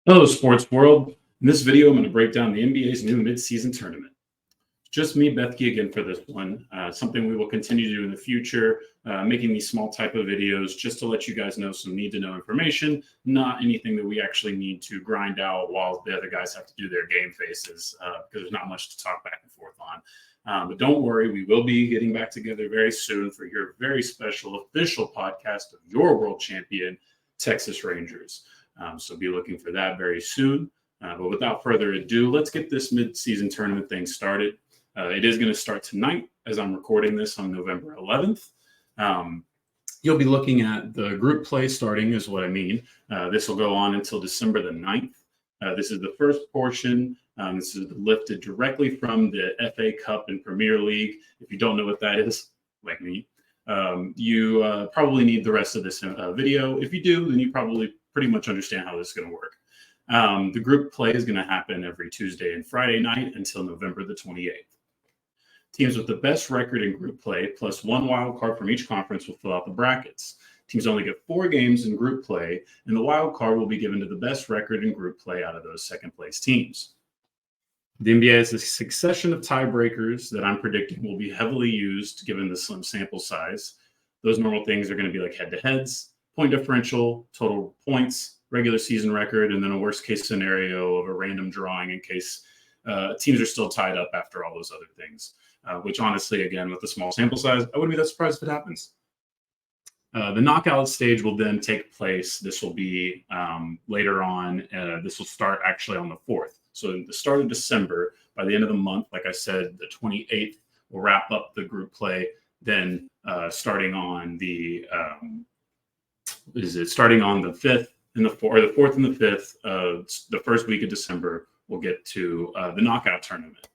Hello, sports world. In this video, I'm going to break down the NBA's new midseason tournament. Just me, Bethke, again for this one. Something we will continue to do in the future, making these small type of videos just to let you guys know some need-to-know information, not anything that we actually need to grind out while the other guys have to do their game faces, because there's not much to talk back and forth on. But don't worry, we will be getting back together very soon for your very special official podcast of your world champion, Texas Rangers. So be looking for that very soon. But without further ado, let's get this mid-season tournament thing started. It is going to start tonight as I'm recording this on November 11th. You'll be looking at the group play starting is what I mean. This will go on until December the 9th. This is the first portion. This is lifted directly from the FA Cup and Premier League. If you don't know what that is, like me, you probably need the rest of this video. If you do, then you probably pretty much understand how this is going to work. The group play is going to happen every Tuesday and Friday night until November the 28th. Teams with the best record in group play plus one wild card from each conference will fill out the brackets. Teams only get 4 games in group play, and the wild card will be given to the best record in group play out of those second place teams. The NBA has a succession of tiebreakers that I'm predicting will be heavily used given the slim sample size. Those normal things are going to be like head-to-heads, point differential, total points, regular season record, and then a worst case scenario of a random drawing in case teams are still tied up after all those other things, which honestly, again, with the small sample size, I wouldn't be that surprised if it happens. The knockout stage will then take place. This will be later on. This will start actually on the 4th. So at the start of December, by the end of the month, like I said, the 28th, we'll wrap up the group play. Then starting on the starting on the 5th and the 4th, or the 4th and the 5th, the first week of December, we'll get to the knockout tournament.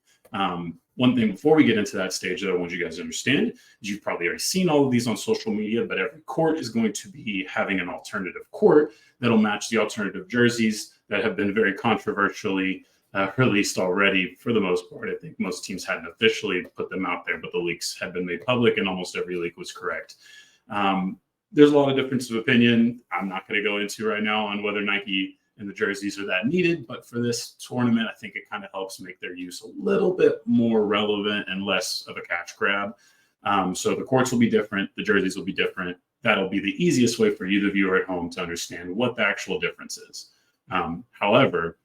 One thing before we get into that stage that I want you guys to understand is you've probably already seen all of these on social media, but every court is going to be having an alternative court that'll match the alternative jerseys that have been very controversially released already. For the most part, I think most teams hadn't officially put them out there, but the leaks had been made public and almost every leak was correct. There's a lot of difference of opinion. I'm not going to go into right now on whether Nike and the jerseys are that needed, but for this tournament, I think it kind of helps make their use a little bit more relevant and less of a cash grab. So the courts will be different. The jerseys will be different. That'll be the easiest way for you, the viewer at home, to understand what the actual difference is. However,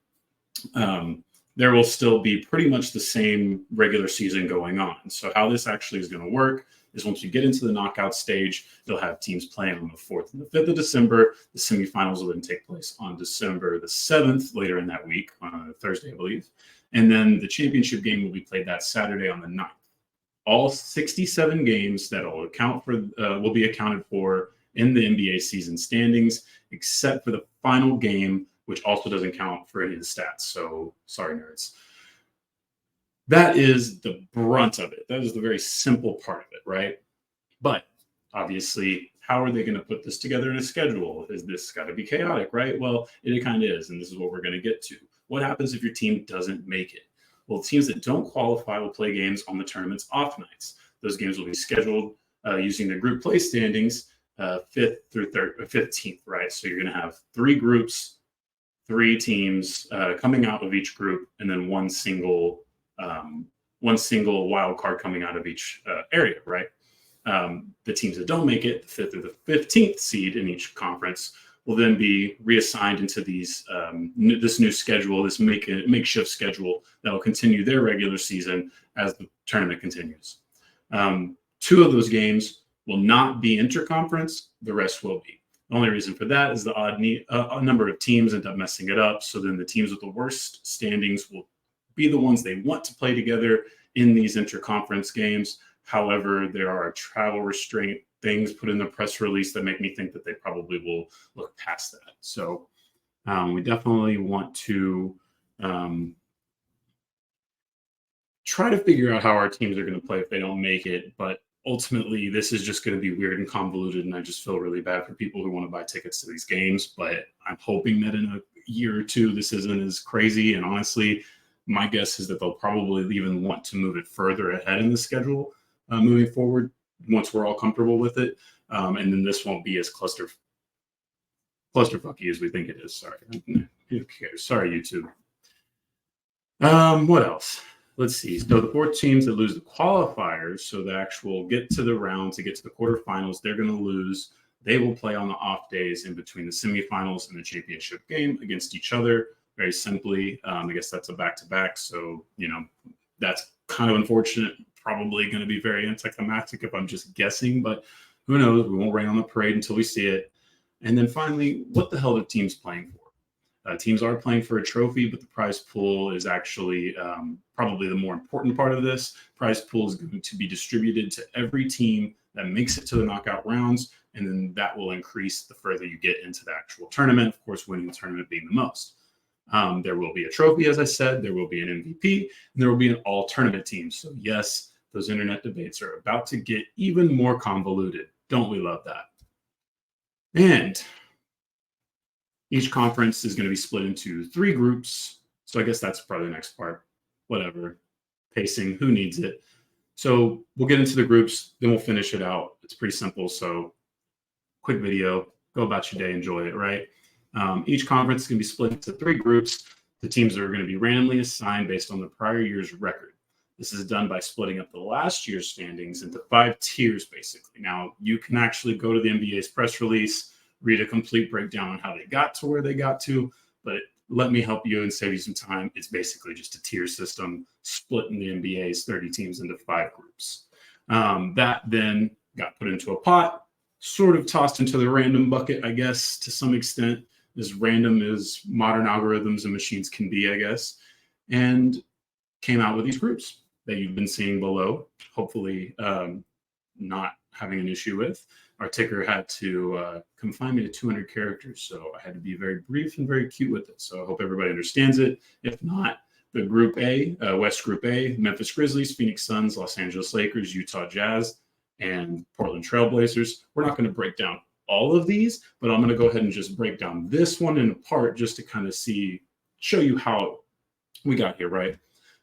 there will still be pretty much the same regular season going on. So how this actually is going to work is once you get into the knockout stage, you'll have teams playing on the 4th and the 5th of December. The semifinals will then take place on December the 7th, later in that week, on a Thursday, I believe. And then the championship game will be played that Saturday on the 9th. All 67 games that will will be accounted for in the NBA season standings, except for the final game, which also doesn't count for any of the stats. So sorry, nerds. That is the brunt of it. That is the very simple part of it, right? But obviously, how are they going to put this together in a schedule? Is this got to be chaotic, right? Well, it kind of is, and this is what we're going to get to. What happens if your team doesn't make it? Well, teams that don't qualify will play games on the tournament's off nights. Those games will be scheduled using the group play standings, 5th through 15th, right? So you're going to have 3 groups, 3 teams coming out of each group, and then one single wild card coming out of each area, right? The teams that don't make it, the 5th or the 15th seed in each conference, will then be reassigned into these this new schedule, this makeshift schedule that will continue their regular season as the tournament continues. 2 of those games will not be interconference; the rest will be. The only reason for that is the odd number of teams end up messing it up. So then the teams with the worst standings will be the ones they want to play together in these interconference games. However, there are travel restraint things put in the press release that make me think that they probably will look past that. So we definitely want to try to figure out how our teams are going to play if they don't make it. But ultimately, this is just going to be weird and convoluted, and I just feel really bad for people who want to buy tickets to these games. But I'm hoping that in a year or two, this isn't as crazy. And honestly, my guess is that they'll probably even want to move it further ahead in the schedule moving forward once we're all comfortable with it. And then this won't be as clusterfucky as we think it is. Sorry. Who cares? Sorry, YouTube. What else? Let's see. So the 4 teams that lose the qualifiers, so the actual get to the rounds, to get to the quarterfinals, they're going to lose. They will play on the off days in between the semifinals and the championship game against each other. Very simply, I guess that's a back-to-back. So, that's kind of unfortunate. Probably going to be very anticlimactic if I'm just guessing, but who knows? We won't rain on the parade until we see it. And then finally, what the hell are teams playing for? Teams are playing for a trophy, but the prize pool is actually probably the more important part of this. Prize pool is going to be distributed to every team that makes it to the knockout rounds, and then that will increase the further you get into the actual tournament, of course, winning the tournament being the most. There will be a trophy, as I said, there will be an MVP, and there will be an all-tournament team. So yes, those internet debates are about to get even more convoluted. Don't we love that? And each conference is going to be split into 3 groups. So I guess that's probably the next part. Whatever. Pacing, who needs it? So we'll get into the groups, then we'll finish it out. It's pretty simple. So quick video, go about your day, enjoy it, right? Each conference is going to be split into 3 groups. The teams are going to be randomly assigned based on the prior year's record. This is done by splitting up the last year's standings into 5 tiers, basically. Now, you can actually go to the NBA's press release, read a complete breakdown on how they got to where they got to, but let me help you and save you some time. It's basically just a tier system, splitting the NBA's 30 teams into 5 groups. That then got put into a pot, sort of tossed into the random bucket, I guess, to some extent, as random as modern algorithms and machines can be, I guess, and came out with these groups that you've been seeing below, hopefully not having an issue with. Our ticker had to confine me to 200 characters, so I had to be very brief and very cute with it. So I hope everybody understands it. If not, the Group A, West Group A, Memphis Grizzlies, Phoenix Suns, Los Angeles Lakers, Utah Jazz, and Portland Trail Blazers. We're not going to break down all of these, but I'm going to go ahead and just break down this one in part just to kind of show you how we got here, right?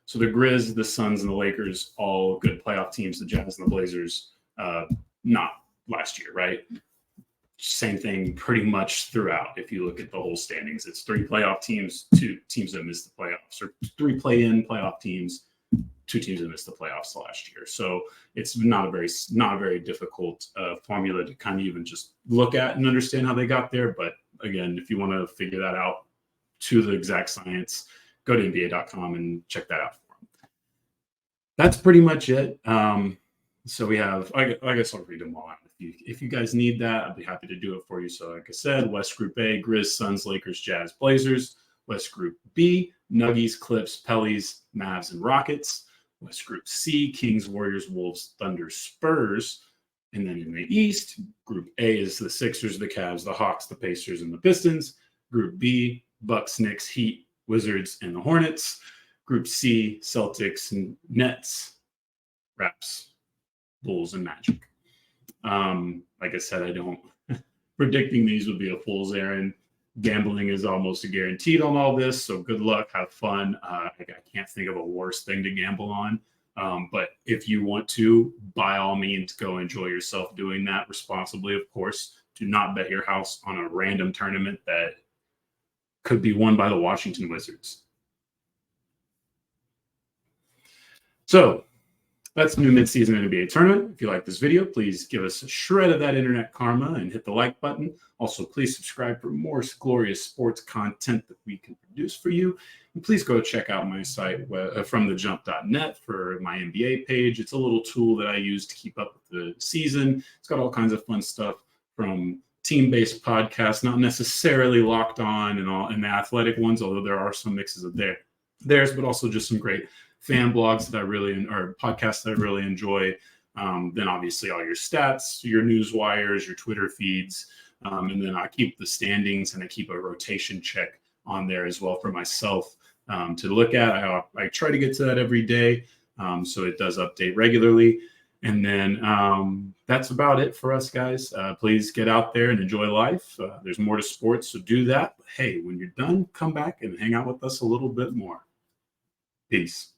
So the Grizz, the Suns, and the Lakers, all good playoff teams. The Jazz and the Blazers, not last year, right? Same thing pretty much throughout. If you look at the whole standings, it's 3 playoff teams, 2 teams that missed the playoffs, or 3 play-in playoff teams, 2 teams that missed the playoffs last year. So it's not a very difficult formula to kind of even just look at and understand how they got there. But again, if you want to figure that out to the exact science, go to NBA.com and check that out for them. That's pretty much it. So we have, I guess I'll read them all out. If you guys need that, I'd be happy to do it for you. So like I said, West Group A, Grizz, Suns, Lakers, Jazz, Blazers. West Group B, Nuggies, Clips, Pellies, Mavs, and Rockets. West Group C, Kings, Warriors, Wolves, Thunder, Spurs. And then in the East, Group A is the Sixers, the Cavs, the Hawks, the Pacers, and the Pistons. Group B, Bucks, Knicks, Heat, Wizards, and the Hornets. Group C, Celtics and Nets, Raps, Bulls, and Magic. Like I said, I don't predicting these would be a fool's errand. Gambling is almost guaranteed on all this, so good luck, have fun. I can't think of a worse thing to gamble on. But if you want to, by all means, go enjoy yourself doing that responsibly, of course. Do not bet your house on a random tournament that could be won by the Washington Wizards. So that's the new midseason NBA tournament. If you like this video, please give us a shred of that internet karma and hit the like button. Also, please subscribe for more glorious sports content that we can produce for you. And please go check out my site, fromthejump.net, for my NBA page. It's a little tool that I use to keep up with the season. It's got all kinds of fun stuff from team-based podcasts, not necessarily Locked On and the athletic ones, although there are some mixes of theirs, but also just some great fan blogs that or podcasts that I really enjoy. Then obviously all your stats, your news wires, your Twitter feeds. And then I keep the standings and I keep a rotation check on there as well for myself to look at. I try to get to that every day. So it does update regularly. And then that's about it for us, guys. Please get out there and enjoy life. There's more to sports, so do that. But hey, when you're done, come back and hang out with us a little bit more. Peace.